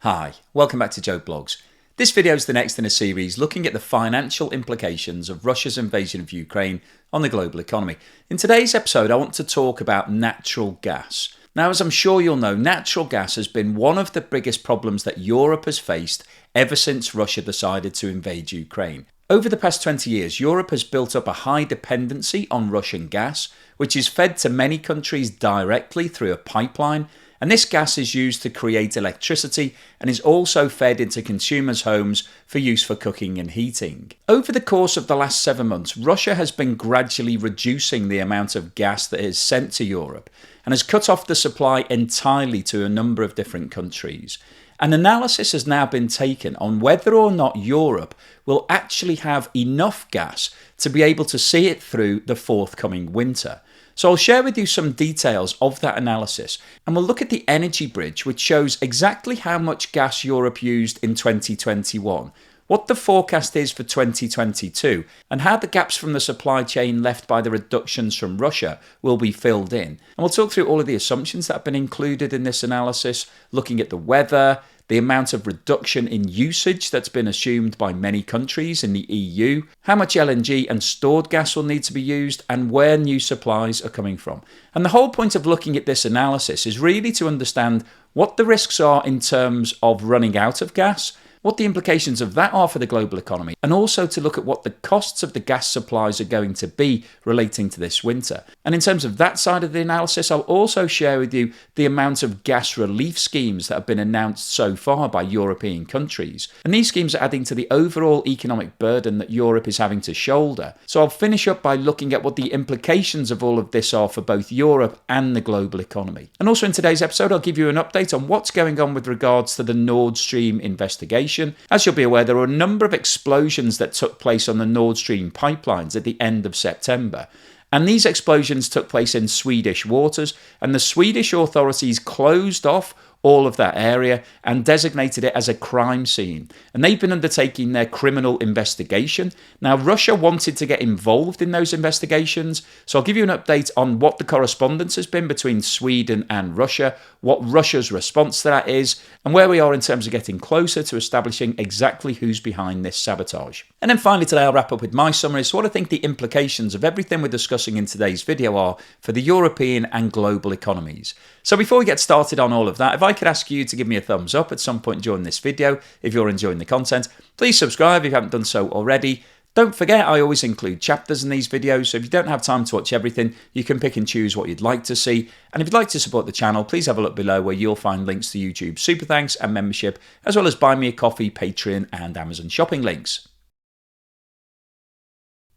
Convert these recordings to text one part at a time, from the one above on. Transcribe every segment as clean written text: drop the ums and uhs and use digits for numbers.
Hi, welcome back to Joe Blogs. This video is the next in a series looking at the financial implications of Russia's invasion of Ukraine on the global economy. In today's episode, I want to talk about natural gas. Now, as I'm sure you'll know, natural gas has been one of the biggest problems that Europe has faced ever since Russia decided to invade Ukraine. Over the past 20 years, Europe has built up a high dependency on Russian gas, which is fed to many countries directly through a pipeline. And this gas is used to create electricity and is also fed into consumers' homes for use for cooking and heating. Over the course of the last 7 months, Russia has been gradually reducing the amount of gas that is sent to Europe and has cut off the supply entirely to a number of different countries. An analysis has now been taken on whether or not Europe will actually have enough gas to be able to see it through the forthcoming winter. So I'll share with you some details of that analysis, and we'll look at the energy bridge, which shows exactly how much gas Europe used in 2021, what the forecast is for 2022, and how the gaps from the supply chain left by the reductions from Russia will be filled in. And we'll talk through all of the assumptions that have been included in this analysis, looking at the weather, the amount of reduction in usage that's been assumed by many countries in the EU, how much LNG and stored gas will need to be used, and where new supplies are coming from. And the whole point of looking at this analysis is really to understand what the risks are in terms of running out of gas, what the implications of that are for the global economy, and also to look at what the costs of the gas supplies are going to be relating to this winter. And in terms of that side of the analysis, I'll also share with you the amount of gas relief schemes that have been announced so far by European countries. And these schemes are adding to the overall economic burden that Europe is having to shoulder. So I'll finish up by looking at what the implications of all of this are for both Europe and the global economy. And also in today's episode, I'll give you an update on what's going on with regards to the Nord Stream investigation. As you'll be aware, there were a number of explosions that took place on the Nord Stream pipelines at the end of September. And these explosions took place in Swedish waters, and the Swedish authorities closed off all of that area and designated it as a crime scene. And they've been undertaking their criminal investigation. Now, Russia wanted to get involved in those investigations, so I'll give you an update on what the correspondence has been between Sweden and Russia, what Russia's response to that is, and where we are in terms of getting closer to establishing exactly who's behind this sabotage. And then finally today I'll wrap up with my summary, so what I think the implications of everything we're discussing in today's video are for the European and global economies. So before we get started on all of that, if I could ask you to give me a thumbs up at some point during this video if you're enjoying the content. Please subscribe if you haven't done so already. Don't forget, I always include chapters in these videos, so if you don't have time to watch everything, you can pick and choose what you'd like to see. And if you'd like to support the channel, please have a look below where you'll find links to YouTube Super Thanks and membership, as well as Buy Me a Coffee, Patreon and Amazon shopping links.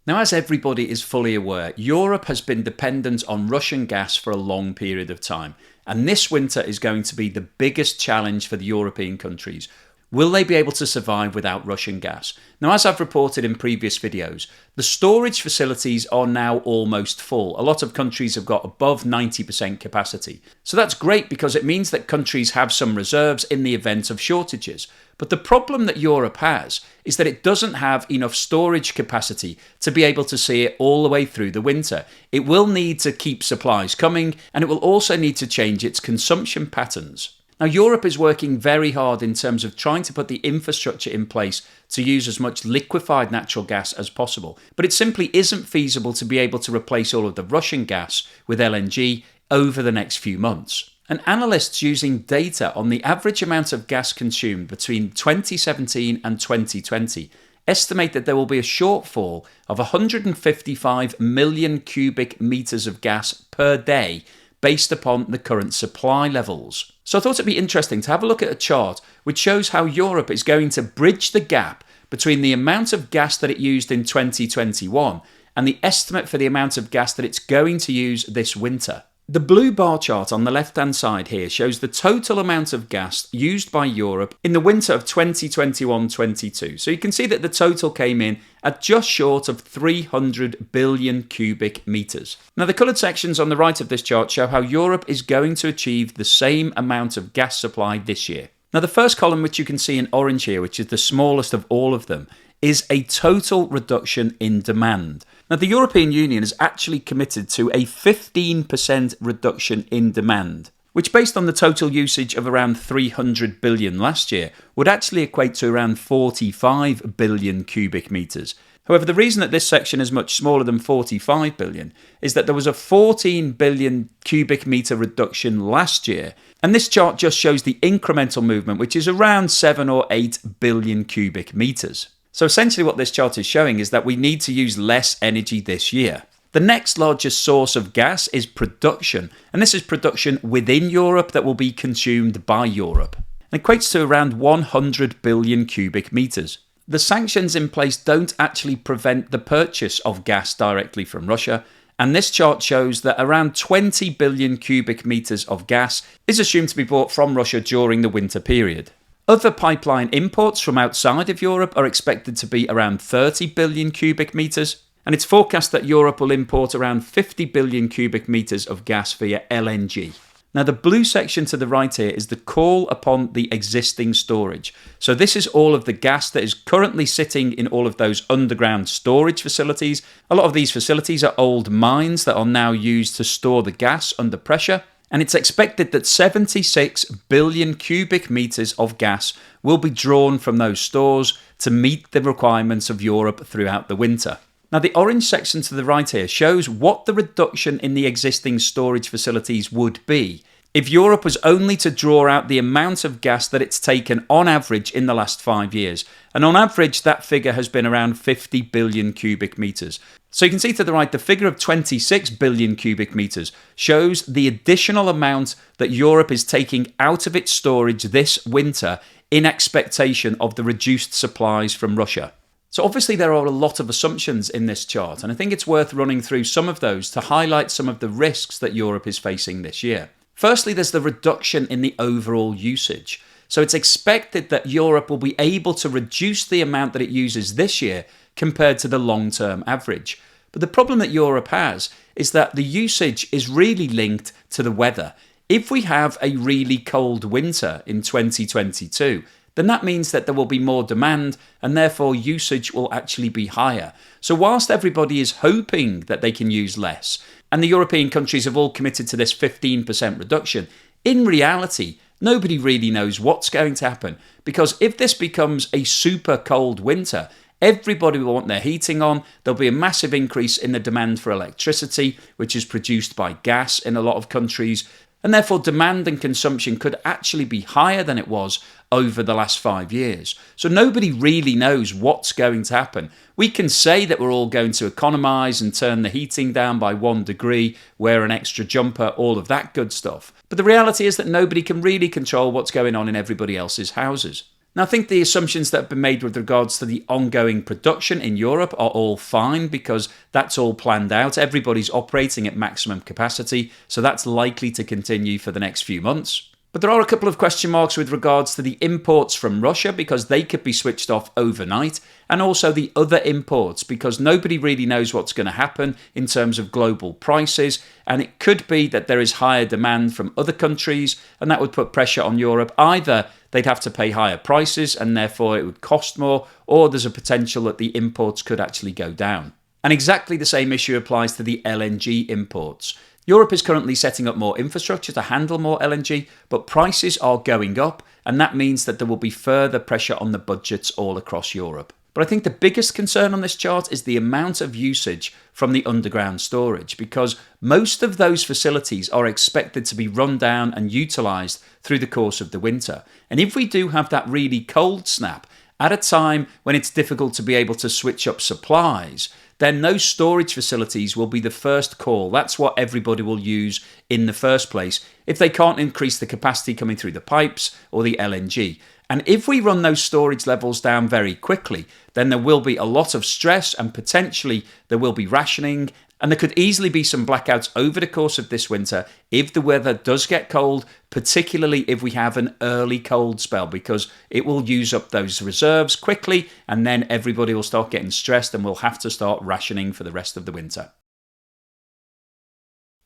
Now, as everybody is fully aware, Europe has been dependent on Russian gas for a long period of time. And this winter is going to be the biggest challenge for the European countries. Will they be able to survive without Russian gas? Now, as I've reported in previous videos, the storage facilities are now almost full. A lot of countries have got above 90% capacity. So that's great because it means that countries have some reserves in the event of shortages. But the problem that Europe has is that it doesn't have enough storage capacity to be able to see it all the way through the winter. It will need to keep supplies coming, and it will also need to change its consumption patterns. Now, Europe is working very hard in terms of trying to put the infrastructure in place to use as much liquefied natural gas as possible. But it simply isn't feasible to be able to replace all of the Russian gas with LNG over the next few months. And analysts using data on the average amount of gas consumed between 2017 and 2020 estimate that there will be a shortfall of 155 million cubic meters of gas per day based upon the current supply levels. So I thought it'd be interesting to have a look at a chart which shows how Europe is going to bridge the gap between the amount of gas that it used in 2021 and the estimate for the amount of gas that it's going to use this winter. The blue bar chart on the left-hand side here shows the total amount of gas used by Europe in the winter of 2021-22. So you can see that the total came in at just short of 300 billion cubic meters. Now, the coloured sections on the right of this chart show how Europe is going to achieve the same amount of gas supply this year. Now, the first column, which you can see in orange here, which is the smallest of all of them, is a total reduction in demand. Now, the European Union has actually committed to a 15% reduction in demand which based on the total usage of around 300 billion last year would actually equate to around 45 billion cubic metres. However, the reason that this section is much smaller than 45 billion is that there was a 14 billion cubic metre reduction last year, and this chart just shows the incremental movement, which is around 7 or 8 billion cubic metres. So essentially what this chart is showing is that we need to use less energy this year. The next largest source of gas is production, and this is production within Europe that will be consumed by Europe. It equates to around 100 billion cubic metres. The sanctions in place don't actually prevent the purchase of gas directly from Russia, and this chart shows that around 20 billion cubic metres of gas is assumed to be bought from Russia during the winter period. Other pipeline imports from outside of Europe are expected to be around 30 billion cubic metres, and it's forecast that Europe will import around 50 billion cubic metres of gas via LNG. Now, the blue section to the right here is the call upon the existing storage. So this is all of the gas that is currently sitting in all of those underground storage facilities. A lot of these facilities are old mines that are now used to store the gas under pressure. And it's expected that 76 billion cubic metres of gas will be drawn from those stores to meet the requirements of Europe throughout the winter. Now, the orange section to the right here shows what the reduction in the existing storage facilities would be if Europe was only to draw out the amount of gas that it's taken on average in the last 5 years. And on average, that figure has been around 50 billion cubic metres. So you can see to the right, the figure of 26 billion cubic metres shows the additional amount that Europe is taking out of its storage this winter in expectation of the reduced supplies from Russia. So obviously there are a lot of assumptions in this chart, and I think it's worth running through some of those to highlight some of the risks that Europe is facing this year. Firstly, there's the reduction in the overall usage. So it's expected that Europe will be able to reduce the amount that it uses this year compared to the long-term average. But the problem that Europe has is that the usage is really linked to the weather. If we have a really cold winter in 2022, then that means that there will be more demand and therefore usage will actually be higher. So whilst everybody is hoping that they can use less, and the European countries have all committed to this 15% reduction, in reality, nobody really knows what's going to happen, because if this becomes a super cold winter, everybody will want their heating on, there'll be a massive increase in the demand for electricity, which is produced by gas in a lot of countries, and therefore demand and consumption could actually be higher than it was over the last 5 years. So nobody really knows what's going to happen. We can say that we're all going to economise and turn the heating down by 1 degree, wear an extra jumper, all of that good stuff. But the reality is that nobody can really control what's going on in everybody else's houses. Now, I think the assumptions that have been made with regards to the ongoing production in Europe are all fine because that's all planned out. Everybody's operating at maximum capacity, so that's likely to continue for the next few months. But there are a couple of question marks with regards to the imports from Russia because they could be switched off overnight, and also the other imports because nobody really knows what's going to happen in terms of global prices, and it could be that there is higher demand from other countries and that would put pressure on Europe. Either they'd have to pay higher prices and therefore it would cost more, or there's a potential that the imports could actually go down. And exactly the same issue applies to the LNG imports. Europe is currently setting up more infrastructure to handle more LNG, but prices are going up, and that means that there will be further pressure on the budgets all across Europe. But I think the biggest concern on this chart is the amount of usage from the underground storage, because most of those facilities are expected to be run down and utilised through the course of the winter. And if we do have that really cold snap at a time when it's difficult to be able to switch up supplies, then those storage facilities will be the first call. That's what everybody will use in the first place if they can't increase the capacity coming through the pipes or the LNG. And if we run those storage levels down very quickly, then there will be a lot of stress and potentially there will be rationing. And there could easily be some blackouts over the course of this winter if the weather does get cold, particularly if we have an early cold spell, because it will use up those reserves quickly and then everybody will start getting stressed and we'll have to start rationing for the rest of the winter.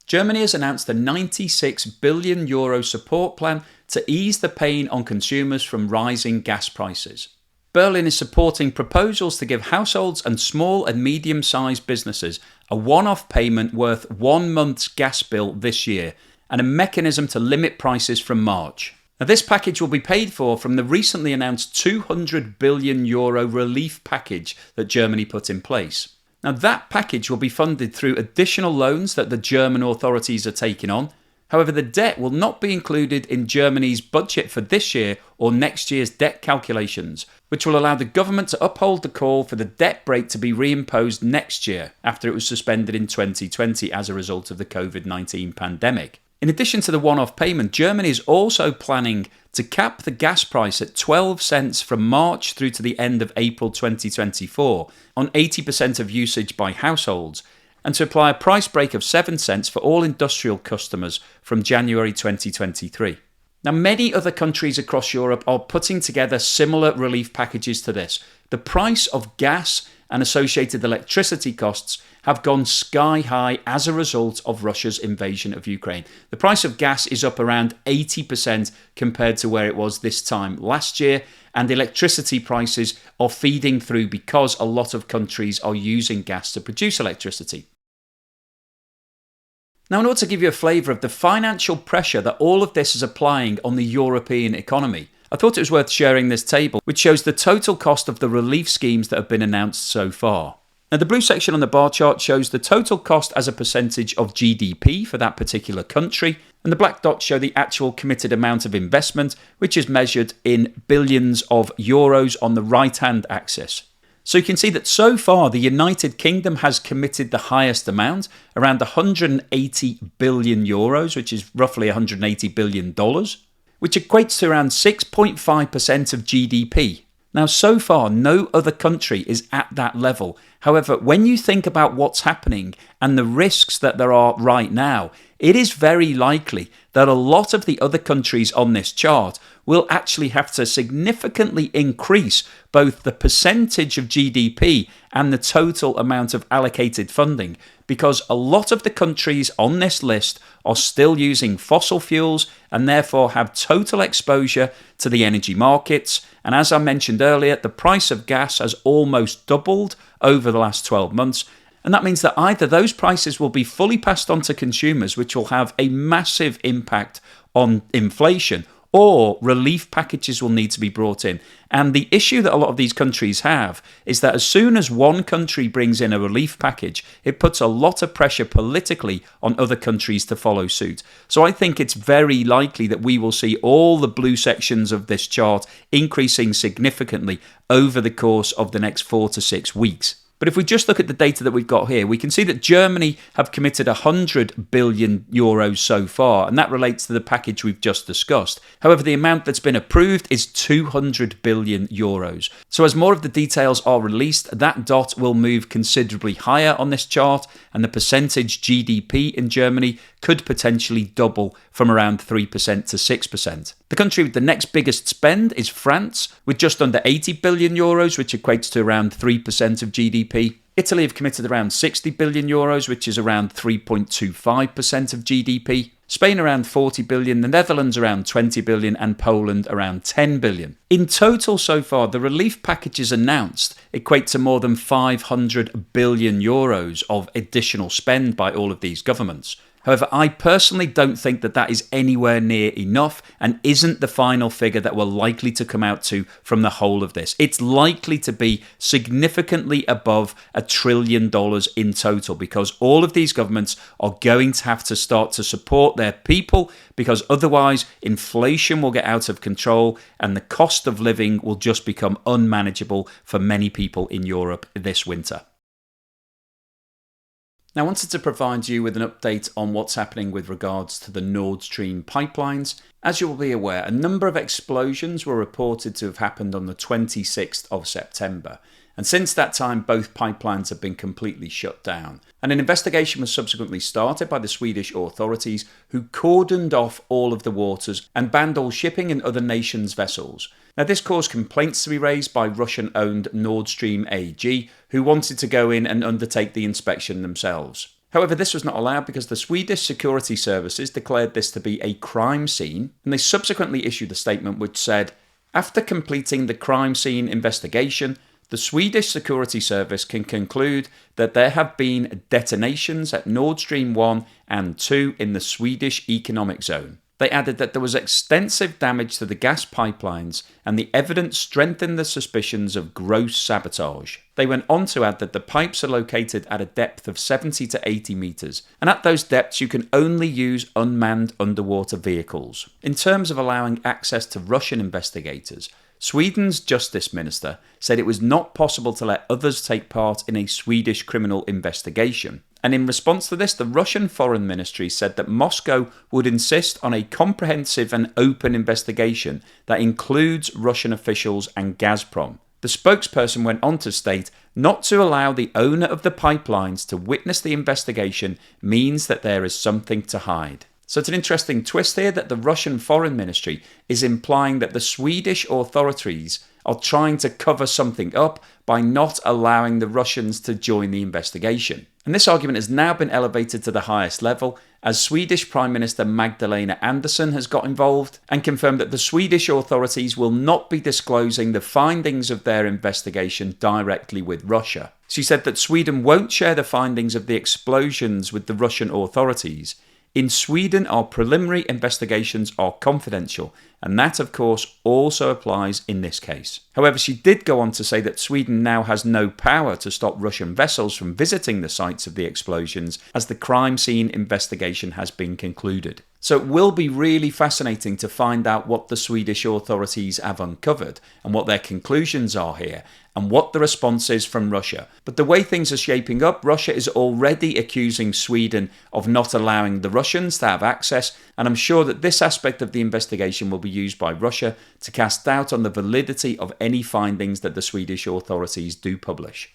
Germany has announced a €96 billion support plan to ease the pain on consumers from rising gas prices. Berlin is supporting proposals to give households and small and medium-sized businesses a one-off payment worth 1 month's gas bill this year, and a mechanism to limit prices from March. Now, this package will be paid for from the recently announced €200 billion relief package that Germany put in place. Now, that package will be funded through additional loans that the German authorities are taking on. However, the debt will not be included in Germany's budget for this year or next year's debt calculations, which will allow the government to uphold the call for the debt brake to be reimposed next year after it was suspended in 2020 as a result of the COVID-19 pandemic. In addition to the one-off payment, Germany is also planning to cap the gas price at 12 cents from March through to the end of April 2024 on 80% of usage by households, and to apply a price break of 7 cents for all industrial customers from January 2023. Now, many other countries across Europe are putting together similar relief packages to this. The price of gas and associated electricity costs have gone sky high as a result of Russia's invasion of Ukraine. The price of gas is up around 80% compared to where it was this time last year, and electricity prices are feeding through because a lot of countries are using gas to produce electricity. Now, in order to give you a flavour of the financial pressure that all of this is applying on the European economy, I thought it was worth sharing this table, which shows the total cost of the relief schemes that have been announced so far. Now, the blue section on the bar chart shows the total cost as a percentage of GDP for that particular country, and the black dots show the actual committed amount of investment, which is measured in billions of euros on the right-hand axis. So you can see that so far the United Kingdom has committed the highest amount, around 180 billion euros, which is roughly $180 billion, which equates to around 6.5% of GDP. Now, so far, no other country is at that level. However, when you think about what's happening and the risks that there are right now, it is very likely that a lot of the other countries on this chart will actually have to significantly increase both the percentage of GDP and the total amount of allocated funding, because a lot of the countries on this list are still using fossil fuels and therefore have total exposure to the energy markets. And as I mentioned earlier, the price of gas has almost doubled over the last 12 months. And that means that either those prices will be fully passed on to consumers, which will have a massive impact on inflation, or relief packages will need to be brought in. And the issue that a lot of these countries have is that as soon as one country brings in a relief package, it puts a lot of pressure politically on other countries to follow suit. So I think it's very likely that we will see all the blue sections of this chart increasing significantly over the course of the next 4 to 6 weeks. But if we just look at the data that we've got here, we can see that Germany have committed 100 billion euros so far, and that relates to the package we've just discussed. However, the amount that's been approved is 200 billion euros. So as more of the details are released, that dot will move considerably higher on this chart, and the percentage GDP in Germany could potentially double from around 3% to 6%. The country with the next biggest spend is France, with just under 80 billion euros, which equates to around 3% of GDP. Italy have committed around 60 billion euros, which is around 3.25% of GDP. Spain around 40 billion, the Netherlands around 20 billion, and Poland around 10 billion. In total so far, the relief packages announced equate to more than 500 billion euros of additional spend by all of these governments. However, I personally don't think that that is anywhere near enough and isn't the final figure that we're likely to come out to from the whole of this. It's likely to be significantly above $1 trillion in total, because all of these governments are going to have to start to support their people, because otherwise inflation will get out of control and the cost of living will just become unmanageable for many people in Europe this winter. Now, I wanted to provide you with an update on what's happening with regards to the Nord Stream pipelines. As you will be aware, a number of explosions were reported to have happened on the 26th of September. And since that time, both pipelines have been completely shut down. And an investigation was subsequently started by the Swedish authorities, who cordoned off all of the waters and banned all shipping and other nations' vessels. Now, this caused complaints to be raised by Russian-owned Nord Stream AG, who wanted to go in and undertake the inspection themselves. However, this was not allowed because the Swedish security services declared this to be a crime scene, and they subsequently issued a statement which said, "After completing the crime scene investigation, the the Swedish Security Service can conclude that there have been detonations at Nord Stream 1 and 2 in the Swedish economic zone. They added that there was extensive damage to the gas pipelines and the evidence strengthened the suspicions of gross sabotage. They went on to add that the pipes are located at a depth of 70 to 80 metres, and at those depths you can only use unmanned underwater vehicles. In terms of allowing access to Russian investigators, Sweden's Justice Minister said it was not possible to let others take part in a Swedish criminal investigation. And in response to this, the Russian Foreign Ministry said that Moscow would insist on a comprehensive and open investigation that includes Russian officials and Gazprom. The spokesperson went on to state, not to allow the owner of the pipelines to witness the investigation means that there is something to hide. So it's an interesting twist here that the Russian Foreign Ministry is implying that the Swedish authorities are trying to cover something up by not allowing the Russians to join the investigation. And this argument has now been elevated to the highest level as Swedish Prime Minister Magdalena Andersson has got involved and confirmed that the Swedish authorities will not be disclosing the findings of their investigation directly with Russia. She said that Sweden won't share the findings of the explosions with the Russian authorities. In Sweden, our preliminary investigations are confidential, and that, of course, also applies in this case. However, she did go on to say that Sweden now has no power to stop Russian vessels from visiting the sites of the explosions, as the crime scene investigation has been concluded. So it will be really fascinating to find out what the Swedish authorities have uncovered and what their conclusions are here and what the response is from Russia. But the way things are shaping up, Russia is already accusing Sweden of not allowing the Russians to have access, and I'm sure that this aspect of the investigation will be used by Russia to cast doubt on the validity of any findings that the Swedish authorities do publish.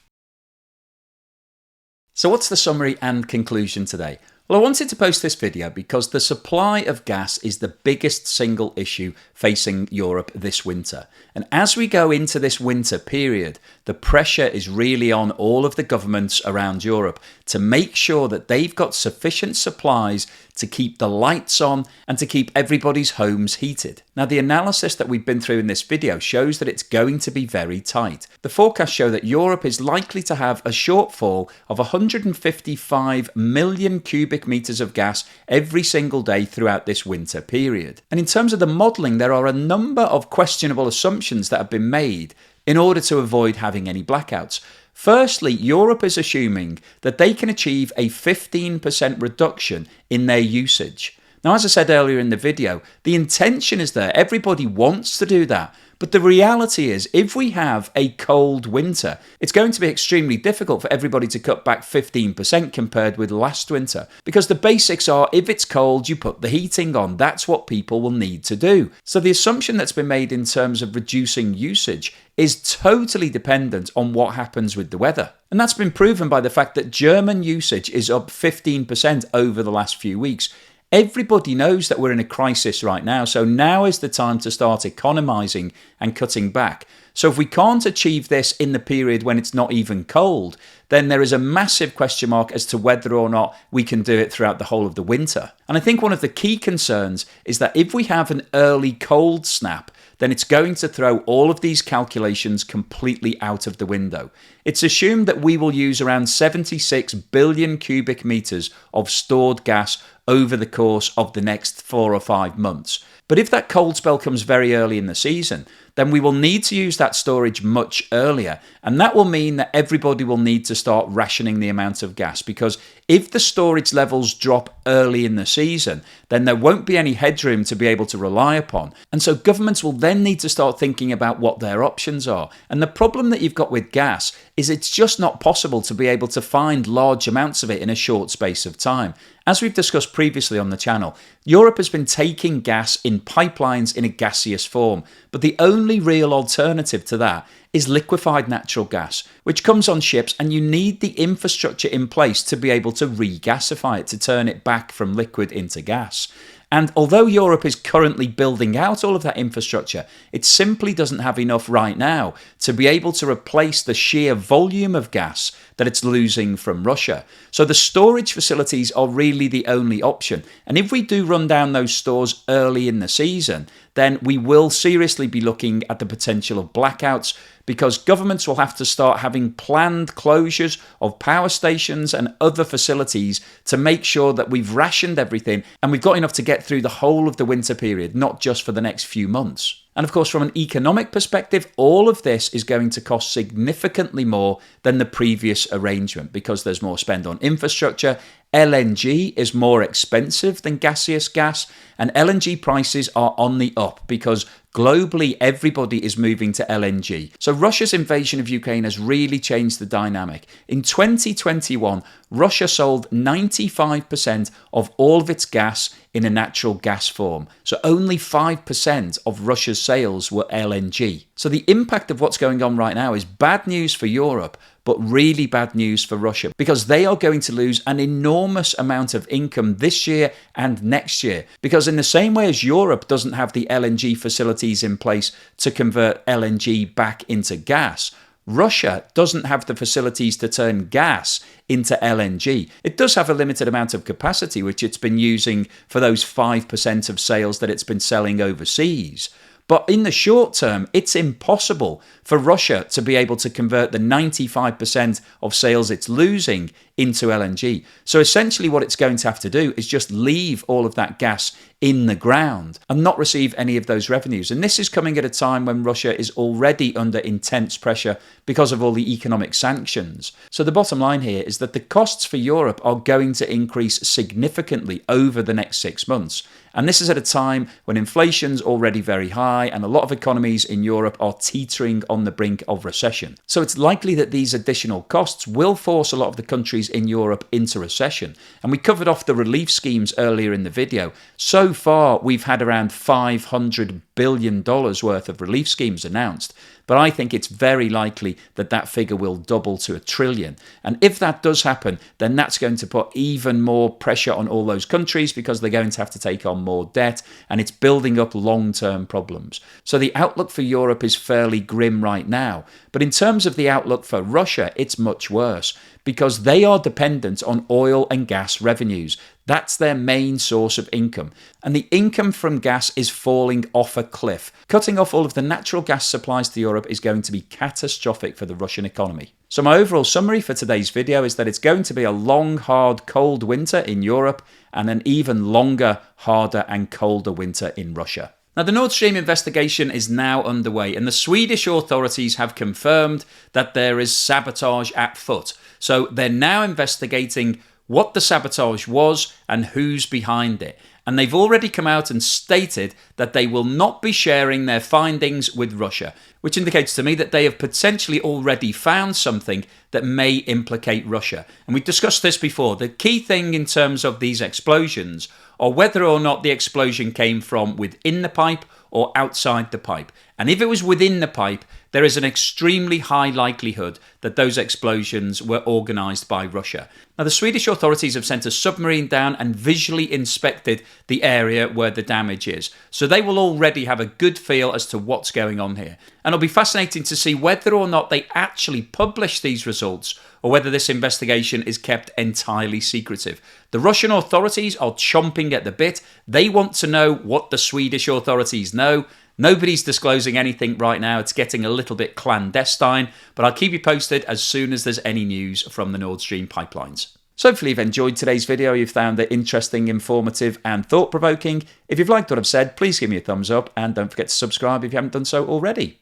So what's the summary and conclusion today? Well, I wanted to post this video because the supply of gas is the biggest single issue facing Europe this winter. And as we go into this winter period, the pressure is really on all of the governments around Europe to make sure that they've got sufficient supplies to keep the lights on and to keep everybody's homes heated. Now, the analysis that we've been through in this video shows that it's going to be very tight. The forecasts show that Europe is likely to have a shortfall of 155 million cubic meters of gas every single day throughout this winter period. And in terms of the modelling, there are a number of questionable assumptions that have been made in order to avoid having any blackouts. Firstly, Europe is assuming that they can achieve a 15% reduction in their usage. Now, as I said earlier in the video, the intention is there. Everybody wants to do that. But the reality is, if we have a cold winter, it's going to be extremely difficult for everybody to cut back 15% compared with last winter. Because the basics are, if it's cold, you put the heating on. That's what people will need to do. So the assumption that's been made in terms of reducing usage is totally dependent on what happens with the weather. And that's been proven by the fact that German usage is up 15% over the last few weeks. Everybody knows that we're in a crisis right now, so now is the time to start economising and cutting back. So if we can't achieve this in the period when it's not even cold, then there is a massive question mark as to whether or not we can do it throughout the whole of the winter. And I think one of the key concerns is that if we have an early cold snap, then it's going to throw all of these calculations completely out of the window. It's assumed that we will use around 76 billion cubic meters of stored gas over the course of the next 4 or 5 months. But if that cold spell comes very early in the season, then we will need to use that storage much earlier. And that will mean that everybody will need to start rationing the amount of gas, because if the storage levels drop early in the season, then there won't be any headroom to be able to rely upon. And so governments will then need to start thinking about what their options are. And the problem that you've got with gas is it's just not possible to be able to find large amounts of it in a short space of time. As we've discussed previously on the channel, Europe has been taking gas in pipelines in a gaseous form, but the only real alternative to that is liquefied natural gas, which comes on ships, and you need the infrastructure in place to be able to regasify it, to turn it back from liquid into gas. And although Europe is currently building out all of that infrastructure, it simply doesn't have enough right now to be able to replace the sheer volume of gas that it's losing from Russia. So the storage facilities are really the only option. And if we do run down those stores early in the season, then we will seriously be looking at the potential of blackouts, because governments will have to start having planned closures of power stations and other facilities to make sure that we've rationed everything and we've got enough to get through the whole of the winter period, not just for the next few months. And of course, from an economic perspective, all of this is going to cost significantly more than the previous arrangement because there's more spend on infrastructure. LNG is more expensive than gaseous gas, and LNG prices are on the up because globally everybody is moving to LNG. So Russia's invasion of Ukraine has really changed the dynamic. In 2021, Russia sold 95% of all of its gas in a natural gas form. So only 5% of Russia's sales were LNG. So the impact of what's going on right now is bad news for Europe, but really bad news for Russia because they are going to lose an enormous amount of income this year and next year. Because in the same way as Europe doesn't have the LNG facilities in place to convert LNG back into gas, Russia doesn't have the facilities to turn gas into LNG. It does have a limited amount of capacity, which it's been using for those 5% of sales that it's been selling overseas. But in the short term, it's impossible for Russia to be able to convert the 95% of sales it's losing into LNG. So essentially what it's going to have to do is just leave all of that gas in the ground and not receive any of those revenues. And this is coming at a time when Russia is already under intense pressure because of all the economic sanctions. So the bottom line here is that the costs for Europe are going to increase significantly over the next 6 months. And this is at a time when inflation's already very high and a lot of economies in Europe are teetering on the brink of recession. So it's likely that these additional costs will force a lot of the countries in Europe into recession. And we covered off the relief schemes earlier in the video. So far, we've had around $500 billion worth of relief schemes announced. But I think it's very likely that that figure will double to $1 trillion. And if that does happen, then that's going to put even more pressure on all those countries because they're going to have to take on more debt and it's building up long-term problems. So the outlook for Europe is fairly grim right now. But in terms of the outlook for Russia, it's much worse because they are dependent on oil and gas revenues. That's their main source of income. And the income from gas is falling off a cliff. Cutting off all of the natural gas supplies to Europe is going to be catastrophic for the Russian economy. So my overall summary for today's video is that it's going to be a long, hard, cold winter in Europe and an even longer, harder and colder winter in Russia. Now, the Nord Stream investigation is now underway and the Swedish authorities have confirmed that there is sabotage at foot. So they're now investigating what the sabotage was and who's behind it. And they've already come out and stated that they will not be sharing their findings with Russia, which indicates to me that they have potentially already found something that may implicate Russia. And we've discussed this before. The key thing in terms of these explosions are whether or not the explosion came from within the pipe or outside the pipe. And if it was within the pipe, there is an extremely high likelihood that those explosions were organised by Russia. Now, the Swedish authorities have sent a submarine down and visually inspected the area where the damage is. So they will already have a good feel as to what's going on here. And it'll be fascinating to see whether or not they actually publish these results or whether this investigation is kept entirely secretive. The Russian authorities are chomping at the bit. They want to know what the Swedish authorities know. Nobody's disclosing anything right now. It's getting a little bit clandestine, but I'll keep you posted as soon as there's any news from the Nord Stream pipelines. So hopefully you've enjoyed today's video, you've found it interesting, informative and thought-provoking. If you've liked what I've said, please give me a thumbs up and don't forget to subscribe if you haven't done so already.